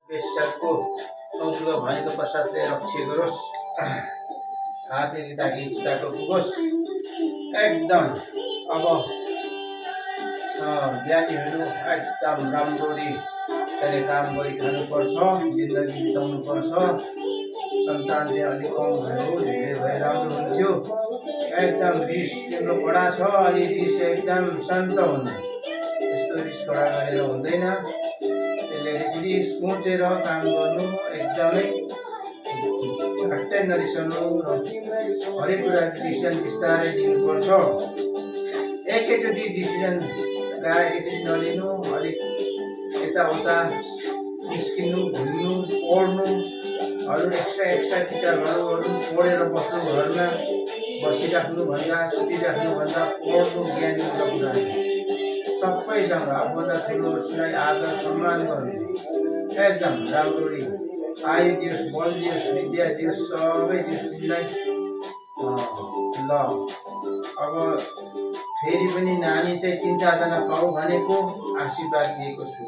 बेसारको सौजुको भनेको प्रसादले रक्षा गरोस्। हातले ताकि चिताको पुगोस् एकदम। अब ज्ञानीहरू एकदम राम्ररी त्यसले काम गरी खानुपर्छ, जिन्दगी बिताउनु पर्छ। सन्तान चाहिँ अलिक कम भयो, धेरै भए राम्रो हुन्थ्यो। एकदम रिस तिम्रो कडा छ, अलि रिस एकदम शान्त हुनु, यस्तो रिस कडा गरेर हुँदैन। त्यसले अलिकति सोचेर काम गर्नु, एकदमै झट्टै नरिसाउनु र हरेक कुरा डिसिजन बिस्तारै लिनुपर्छ। एकैचोटि डिसिजन एकैचोटि नलिनु, अलिक यताउता निस्किनु, घुम्नु, पढ्नुहरू एक्स्ट्रा किताबहरू पढेर बस्नु, घरमा बसिराख्नुभन्दा सुतिराख्नुभन्दा पढ्नु, ज्ञान दिनुको कुरा सबैसँग आफूभन्दा ठुलोलाई आदर सम्मान गर्नु, एकदम राम्ररी आयु दियोस्, बल दियोस्, विद्या दियोस्, सबै दियोस् तिमीलाई। ल अब फेरि पनि नानी चाहिँ 3-4 पाऊ भनेको आशीर्वाद दिएको छु।